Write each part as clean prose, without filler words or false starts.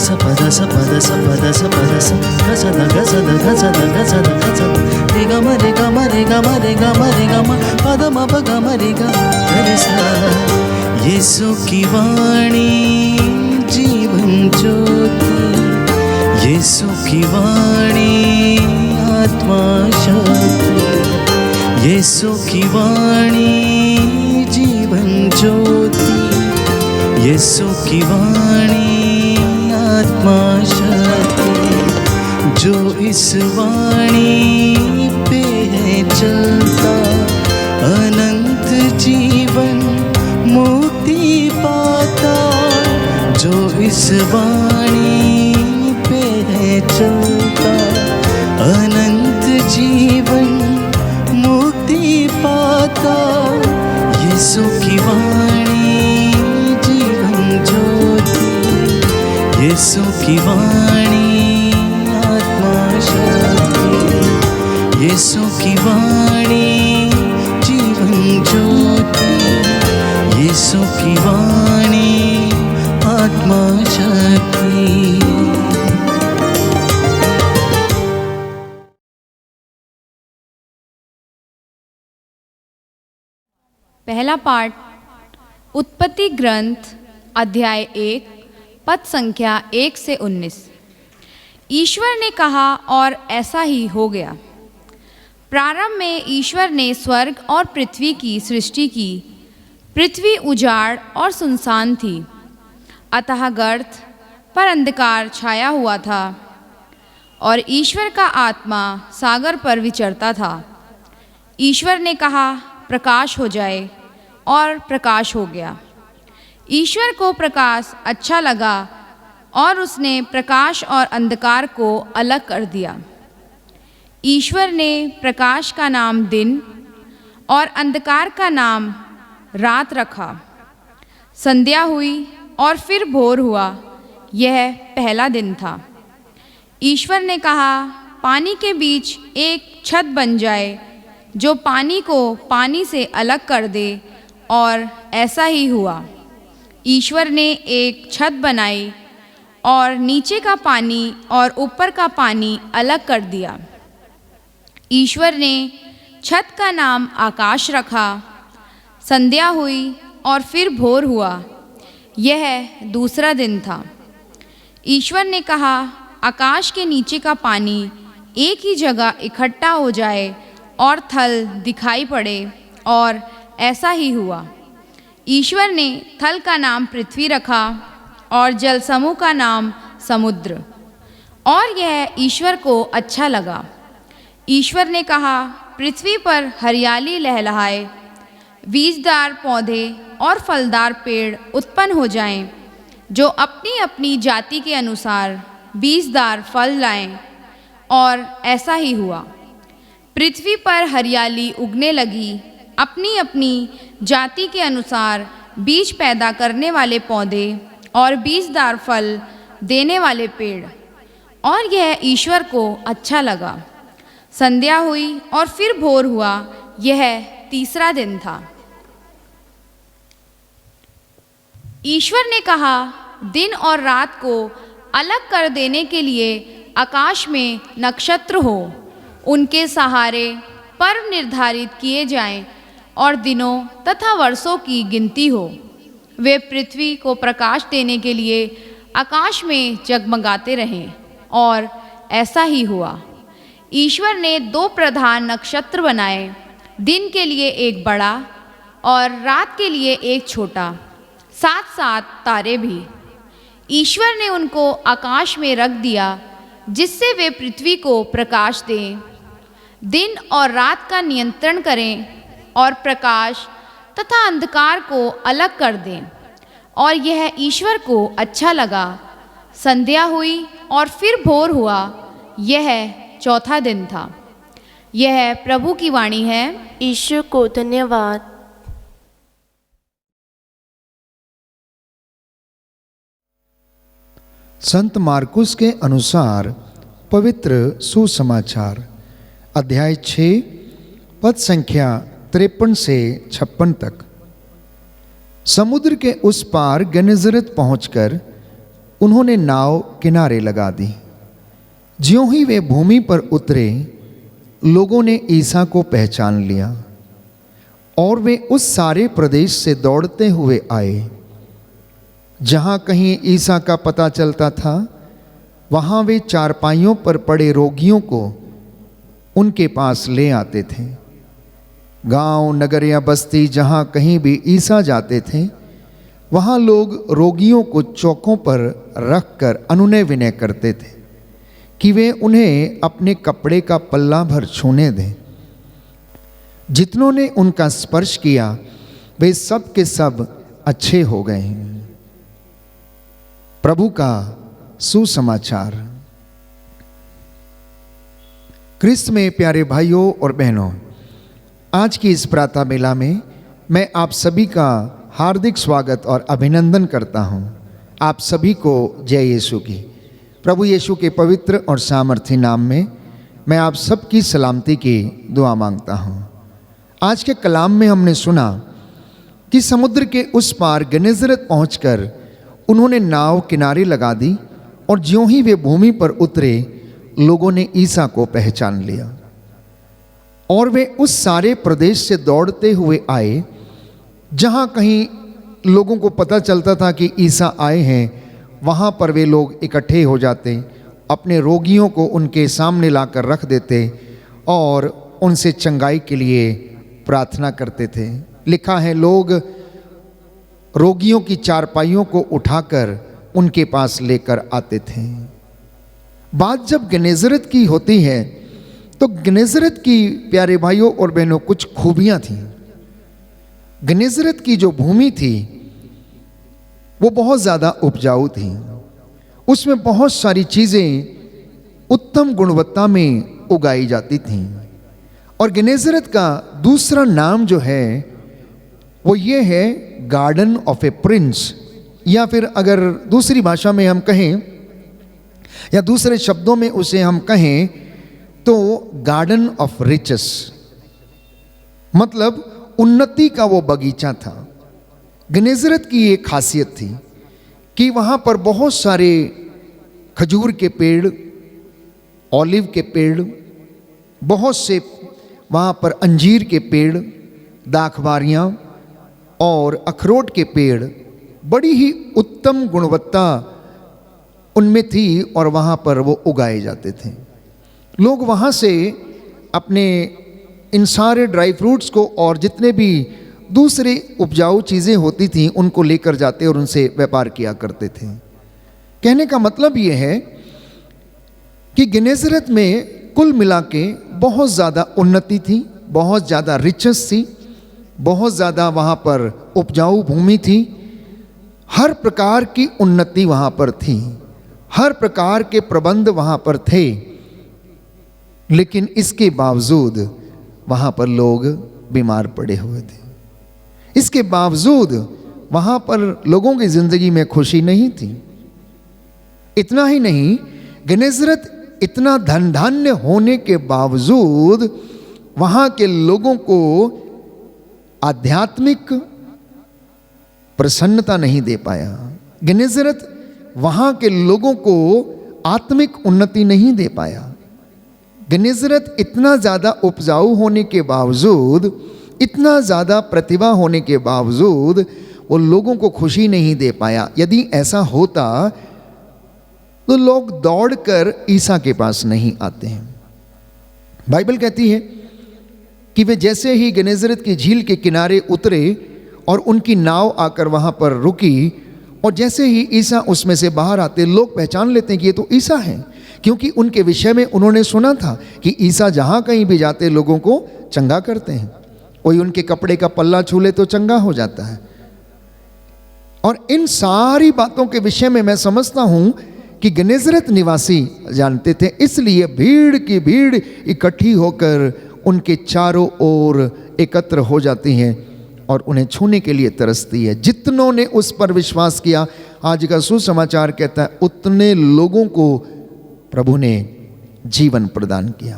ಸ ಪದ ಸ ಪದ ಸ ಪದ ಸ ಪದ ಸ ಗಸದ ಗಸದ ಗಸದ ಗಸದ ಗಸದ ರಿ ಗ ಮ ರಿ ಗ ಮ ರಿ ಗ ಮ ರಿ ಗ ಮ ರಿ ಗ ಮ ಪದ ಮ ಪ ಗ ಮ ರಿ ಗ ರಿ ಸ ಯೇಸು की वाणी जीवन ज्योति, यीशु की वाणी आत्मा शक्ति, यीशु की वाणी जीवन ज्योति, यीशु की वाणी आत्मा शक्ति। जो इस वाणी पे है चलता अनंत जीवन मुक्ति पाता। जो इस वाणी पे है चलता अनंत जीवन मुक्ति पाता। यीशु की वाणी जीवन ज्योति, यीशु की वाणी आत्मा शक्ति, यीशु की वाणी जीवन ज्योति, यीशु की वाणी आत्मा शक्ति। पहला पाठ उत्पत्ति ग्रंथ अध्याय 1 पद संख्या 1 से 19। ईश्वर ने कहा और ऐसा ही हो गया। प्रारंभ में ईश्वर ने स्वर्ग और पृथ्वी की सृष्टि की। पृथ्वी उजाड़ और सुनसान थी, अतः गर्त पर अंधकार छाया हुआ था और ईश्वर का आत्मा सागर पर विचरता था। ईश्वर ने कहा प्रकाश हो जाए और प्रकाश हो गया। ईश्वर को प्रकाश अच्छा लगा और उसने प्रकाश और अंधकार को अलग कर दिया। ईश्वर ने प्रकाश का नाम दिन और अंधकार का नाम रात रखा। संध्या हुई और फिर भोर हुआ, यह पहला दिन था। ईश्वर ने कहा पानी के बीच एक छत बन जाए जो पानी को पानी से अलग कर दे, और ऐसा ही हुआ। ईश्वर ने एक छत बनाई और नीचे का पानी और ऊपर का पानी अलग कर दिया। ईश्वर ने छत का नाम आकाश रखा। संध्या हुई और फिर भोर हुआ, यह दूसरा दिन था। ईश्वर ने कहा आकाश के नीचे का पानी एक ही जगह इकट्ठा हो जाए और थल दिखाई पड़े, और ऐसा ही हुआ। ईश्वर ने थल का नाम पृथ्वी रखा और जल समूह का नाम समुद्र, और यह ईश्वर को अच्छा लगा। ईश्वर ने कहा पृथ्वी पर हरियाली लहलहाए, बीजदार पौधे और फलदार पेड़ उत्पन्न हो जाएं, जो अपनी अपनी जाति के अनुसार बीजदार फल लाएं, और ऐसा ही हुआ। पृथ्वी पर हरियाली उगने लगी, अपनी अपनी जाति के अनुसार बीज पैदा करने वाले पौधे और बीजदार फल देने वाले पेड़, और यह ईश्वर को अच्छा लगा। संध्या हुई और फिर भोर हुआ, यह तीसरा दिन था। ईश्वर ने कहा दिन और रात को अलग कर देने के लिए आकाश में नक्षत्र हो, उनके सहारे पर्व निर्धारित किए जाएं और दिनों तथा वर्षों की गिनती हो। वे पृथ्वी को प्रकाश देने के लिए आकाश में जगमगाते रहें, और ऐसा ही हुआ। ईश्वर ने 2 प्रधान नक्षत्र बनाए, दिन के लिए एक बड़ा और रात के लिए एक छोटा, 7-7 तारे भी। ईश्वर ने उनको आकाश में रख दिया, जिससे वे पृथ्वी को प्रकाश दें, दिन और रात का नियंत्रण करें और प्रकाश तथा अंधकार को अलग कर दें, और यह ईश्वर को अच्छा लगा। संध्या हुई और फिर भोर हुआ, यह चौथा दिन था। यह प्रभु की वाणी है। ईश्वर को धन्यवाद। संत मार्कुस के अनुसार पवित्र सुसमाचार अध्याय 6 पद संख्या 53 से 56 तक। समुद्र के उस पार गनेसरेत पहुंचकर उन्होंने नाव किनारे लगा दी। ज्यों ही वे भूमि पर उतरे, लोगों ने ईसा को पहचान लिया और वे उस सारे प्रदेश से दौड़ते हुए आए। जहाँ कहीं ईसा का पता चलता था, वहाँ वे चारपाइयों पर पड़े रोगियों को उनके पास ले आते थे। गांव, नगर या बस्ती जहाँ कहीं भी ईसा जाते थे, वहाँ लोग रोगियों को चौकों पर रखकर अनुनय विनय करते थे कि वे उन्हें अपने कपड़े का पल्ला भर छूने दें। जितनों ने उनका स्पर्श किया वे सब के सब अच्छे हो गए। प्रभु का सुसमाचार। क्रिस्त में प्यारे भाइयों और बहनों, आज की इस प्रातः बेला में मैं आप सभी का हार्दिक स्वागत और अभिनंदन करता हूं। आप सभी को जय यीशु की। प्रभु यीशु के पवित्र और सामर्थी नाम में मैं आप सबकी सलामती की दुआ मांगता हूं। आज के कलाम में हमने सुना कि समुद्र के उस पार गनेसरत पहुंचकर उन्होंने नाव किनारे लगा दी और ज्यों ही वे भूमि पर उतरे, लोगों ने ईसा को पहचान लिया और वे उस सारे प्रदेश से दौड़ते हुए आए। जहाँ कहीं लोगों को पता चलता था कि ईसा आए हैं, वहाँ पर वे लोग इकट्ठे हो जाते, अपने रोगियों को उनके सामने लाकर रख देते और उनसे चंगाई के लिए प्रार्थना करते थे। लिखा है, लोग रोगियों की चारपाइयों को उठाकर उनके पास लेकर आते थे। बात जब गनेसरत की होती है तो गनेसरत की प्यारे भाइयों और बहनों कुछ खूबियां थीं। गनेसरत की जो भूमि थी वो बहुत ज़्यादा उपजाऊ थी। उसमें बहुत सारी चीज़ें उत्तम गुणवत्ता में उगाई जाती थीं। और गनेसरत का दूसरा नाम जो है वो ये है गार्डन ऑफ ए प्रिंस, या फिर अगर दूसरी भाषा में हम कहें या दूसरे शब्दों में उसे हम कहें तो गार्डन ऑफ रिचेस, मतलब उन्नति का वो बगीचा था। गनेसरत की एक खासियत थी कि वहाँ पर बहुत सारे खजूर के पेड़, ऑलिव के पेड़, बहुत से वहाँ पर अंजीर के पेड़, दाखबारियाँ और अखरोट के पेड़, बड़ी ही उत्तम गुणवत्ता उनमें थी और वहाँ पर वो उगाए जाते थे। लोग वहाँ से अपने इन सारे ड्राई फ्रूट्स को और जितने भी दूसरे उपजाऊ चीज़ें होती थीं उनको लेकर जाते और उनसे व्यापार किया करते थे। कहने का मतलब ये है कि गनेसरत में कुल मिला के बहुत ज़्यादा उन्नति थी, बहुत ज़्यादा रिचेस थी, बहुत ज़्यादा वहाँ पर उपजाऊ भूमि थी। हर प्रकार की उन्नति वहाँ पर थी, हर प्रकार के प्रबंध वहाँ पर थे। लेकिन इसके बावजूद वहाँ पर लोग बीमार पड़े हुए थे। इसके बावजूद वहाँ पर लोगों की ज़िंदगी में खुशी नहीं थी। इतना ही नहीं, गनेसरत इतना धन धान्य होने के बावजूद वहाँ के लोगों को आध्यात्मिक प्रसन्नता नहीं दे पाया। गनेसरत वहाँ के लोगों को आत्मिक उन्नति नहीं दे पाया। गनेसरत इतना ज़्यादा उपजाऊ होने के बावजूद, इतना ज़्यादा प्रतिभा होने के बावजूद वो लोगों को खुशी नहीं दे पाया। यदि ऐसा होता तो लोग दौड़कर ईसा के पास नहीं आते हैं। बाइबल कहती है कि वे जैसे ही गनेसरत की झील के किनारे उतरे और उनकी नाव आकर वहाँ पर रुकी, और जैसे ही ईसा उसमें से बाहर आते, लोग पहचान लेते हैं कि ये तो ईसा है, क्योंकि उनके विषय में उन्होंने सुना था कि ईसा जहाँ कहीं भी जाते लोगों को चंगा करते हैं। कोई उनके कपड़े का पल्ला छू ले तो चंगा हो जाता है। और इन सारी बातों के विषय में मैं समझता हूँ कि गनेसरत निवासी जानते थे, इसलिए भीड़ की भीड़ इकट्ठी होकर उनके चारों ओर एकत्र हो जाती हैं और उन्हें छूने के लिए तरसती है। जितनों ने उस पर विश्वास किया, आज का सुसमाचार कहता है, उतने लोगों को प्रभु ने जीवन प्रदान किया।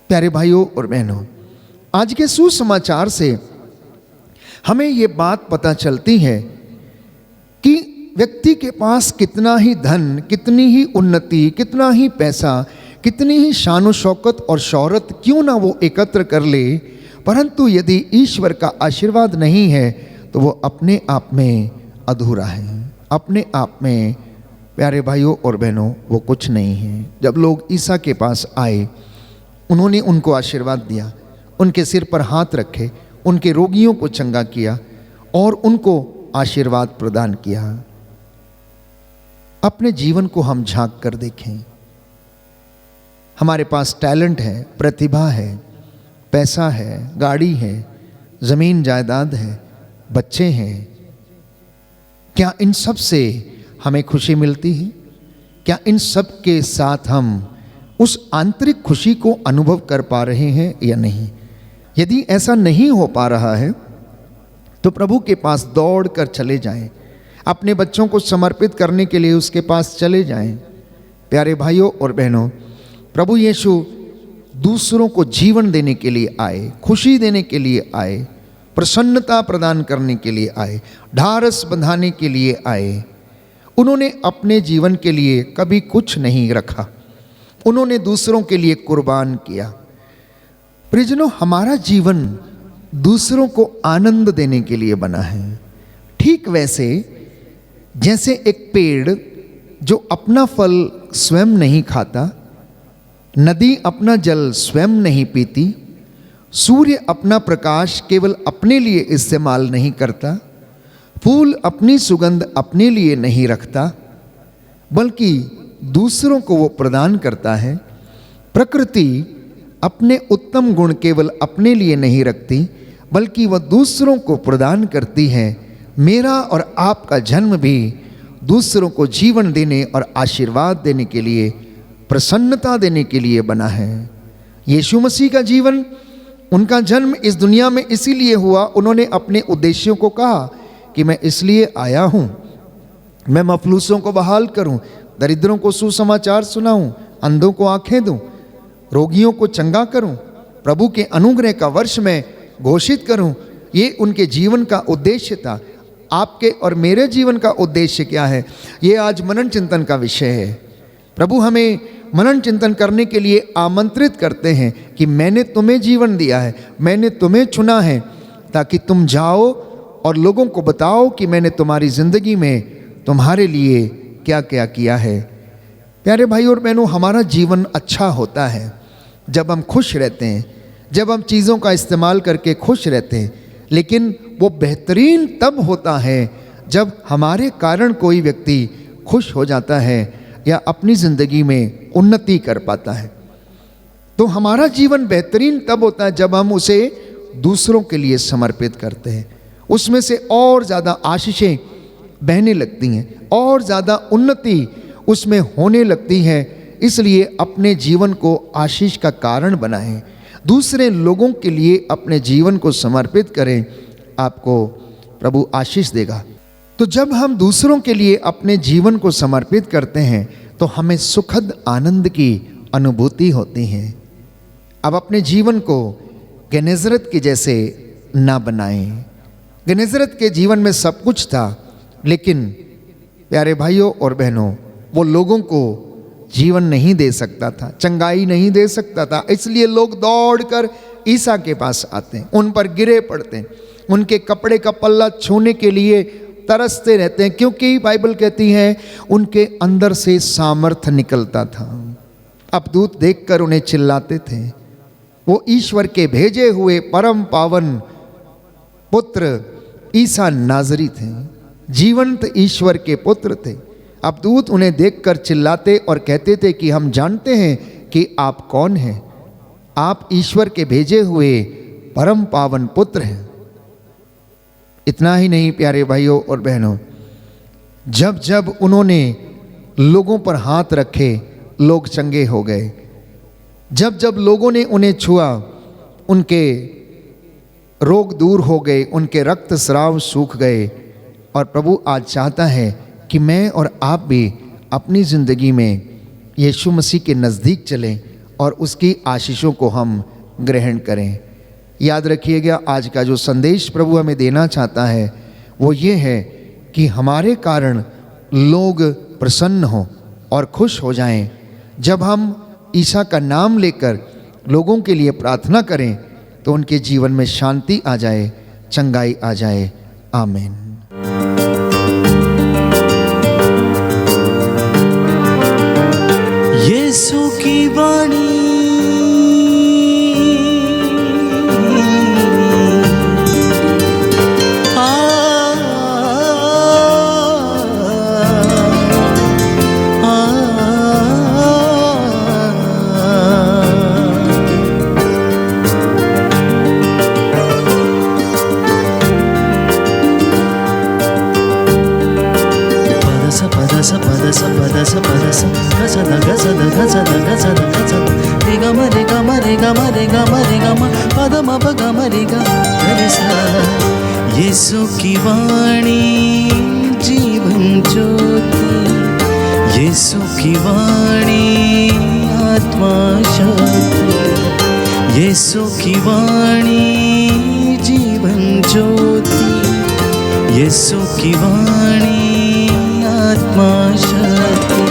प्यारे भाइयों और बहनों, आज के सुसमाचार से हमें ये बात पता चलती है कि व्यक्ति के पास कितना ही धन, कितनी ही उन्नति, कितना ही पैसा, कितनी ही शान शौकत और शौहरत क्यों ना वो एकत्र कर ले, परंतु यदि ईश्वर का आशीर्वाद नहीं है तो वो अपने आप में अधूरा है, अपने आप में प्यारे भाइयों और बहनों वो कुछ नहीं है। जब लोग ईसा के पास आए, उन्होंने उनको आशीर्वाद दिया, उनके सिर पर हाथ रखे, उनके रोगियों को चंगा किया और उनको आशीर्वाद प्रदान किया। अपने जीवन को हम झांक कर देखें। हमारे पास टैलेंट है, प्रतिभा है, पैसा है, गाड़ी है, जमीन जायदाद है, बच्चे हैं। क्या इन सब से हमें खुशी मिलती है? क्या इन सब के साथ हम उस आंतरिक खुशी को अनुभव कर पा रहे हैं या नहीं? यदि ऐसा नहीं हो पा रहा है तो प्रभु के पास दौड़ कर चले जाएं, अपने बच्चों को समर्पित करने के लिए उसके पास चले जाएं। प्यारे भाइयों और बहनों, प्रभु यीशु दूसरों को जीवन देने के लिए आए, खुशी देने के लिए आए, प्रसन्नता प्रदान करने के लिए आए, ढारस बंधाने के लिए आए। उन्होंने अपने जीवन के लिए कभी कुछ नहीं रखा, उन्होंने दूसरों के लिए कुर्बान किया। प्रियजनों, हमारा जीवन दूसरों को आनंद देने के लिए बना है। ठीक वैसे जैसे एक पेड़ जो अपना फल स्वयं नहीं खाता, नदी अपना जल स्वयं नहीं पीती, सूर्य अपना प्रकाश केवल अपने लिए इस्तेमाल नहीं करता, फूल अपनी सुगंध अपने लिए नहीं रखता, बल्कि दूसरों को वो प्रदान करता है। प्रकृति अपने उत्तम गुण केवल अपने लिए नहीं रखती, बल्कि वह दूसरों को प्रदान करती है। मेरा और आपका जन्म भी दूसरों को जीवन देने और आशीर्वाद देने के लिए, प्रसन्नता देने के लिए बना है। यीशु मसीह का जीवन, उनका जन्म इस दुनिया में इसीलिए हुआ। उन्होंने अपने उद्देश्यों को कहा कि मैं इसलिए आया हूँ, मैं मफलूसों को बहाल करूँ, दरिद्रों को सुसमाचार सुनाऊँ, अंधों को आंखें दूँ, रोगियों को चंगा करूँ, प्रभु के अनुग्रह का वर्ष में घोषित करूँ। ये उनके जीवन का उद्देश्य था। आपके और मेरे जीवन का उद्देश्य क्या है, ये आज मनन चिंतन का विषय है। प्रभु हमें मनन चिंतन करने के लिए आमंत्रित करते हैं कि मैंने तुम्हें जीवन दिया है, मैंने तुम्हें चुना है ताकि तुम जाओ और लोगों को बताओ कि मैंने तुम्हारी ज़िंदगी में तुम्हारे लिए क्या क्या किया है। प्यारे भाई और बहनों, हमारा जीवन अच्छा होता है जब हम खुश रहते हैं, जब हम चीज़ों का इस्तेमाल करके खुश रहते हैं। लेकिन वो बेहतरीन तब होता है जब हमारे कारण कोई व्यक्ति खुश हो जाता है या अपनी ज़िंदगी में उन्नति कर पाता है। तो हमारा जीवन बेहतरीन तब होता है जब हम उसे दूसरों के लिए समर्पित करते हैं। उसमें से और ज़्यादा आशीषें बहने लगती हैं, और ज़्यादा उन्नति उसमें होने लगती है। इसलिए अपने जीवन को आशीष का कारण बनाएं, दूसरे लोगों के लिए अपने जीवन को समर्पित करें, आपको प्रभु आशीष देगा। तो जब हम दूसरों के लिए अपने जीवन को समर्पित करते हैं तो हमें सुखद आनंद की अनुभूति होती है। अब अपने जीवन को गेनेसरेत के जैसे ना बनाएं। गेनेसरेत के जीवन में सब कुछ था, लेकिन प्यारे भाइयों और बहनों, वो लोगों को जीवन नहीं दे सकता था, चंगाई नहीं दे सकता था। इसलिए लोग दौड़कर ईसा के पास आते हैं, उन पर गिरे पड़ते हैं, उनके कपड़े का पल्ला छूने के लिए तरसते रहते हैं, क्योंकि बाइबल कहती है उनके अंदर से सामर्थ्य निकलता था। अब दूत देखकर उन्हें चिल्लाते थे। वो ईश्वर के भेजे हुए परम पावन पुत्र ईसा नाजरी थे, जीवंत ईश्वर के पुत्र थे। अब दूत उन्हें देखकर चिल्लाते और कहते थे कि हम जानते हैं कि आप कौन हैं, आप ईश्वर के भेजे हुए परम पावन पुत्र हैं। इतना ही नहीं प्यारे भाइयों और बहनों, जब जब उन्होंने लोगों पर हाथ रखे, लोग चंगे हो गए। जब जब लोगों ने उन्हें छुआ, उनके रोग दूर हो गए, उनके रक्त स्राव सूख गए। और प्रभु आज चाहता है कि मैं और आप भी अपनी ज़िंदगी में यीशु मसीह के नज़दीक चलें और उसकी आशीषों को हम ग्रहण करें। याद रखिएगा, आज का जो संदेश प्रभु हमें देना चाहता है वो ये है कि हमारे कारण लोग प्रसन्न हों और खुश हो जाएं। जब हम ईसा का नाम लेकर लोगों के लिए प्रार्थना करें तो उनके जीवन में शांति आ जाए, चंगाई आ जाए। आमीन। यीशु की वाणी यीशु की वाणी जीवन ज्योति, यीशु की वाणी आत्मा शक्ति, यीशु की वाणी जीवन ज्योति, यीशु की वाणी आत्मा शक्ति।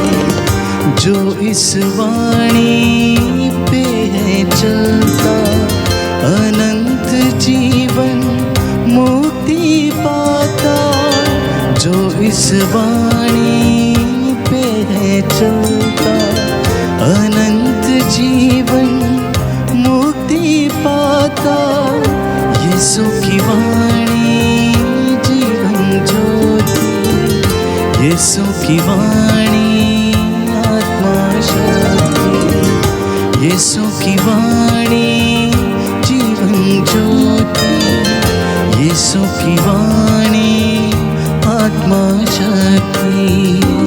जो इस वाणी पे है चलता अनंत जीवन मुक्ति पाता। जो इस वाणी पे है चलता अनंत जीवन मुक्ति पाता। यीशु की वाणी जीवन ज्योति, यीशु की वाणी आत्मा शक्ति, यीशु की वाणी जीवन ज्योति, यीशु की वाणी आत्मा शक्ति।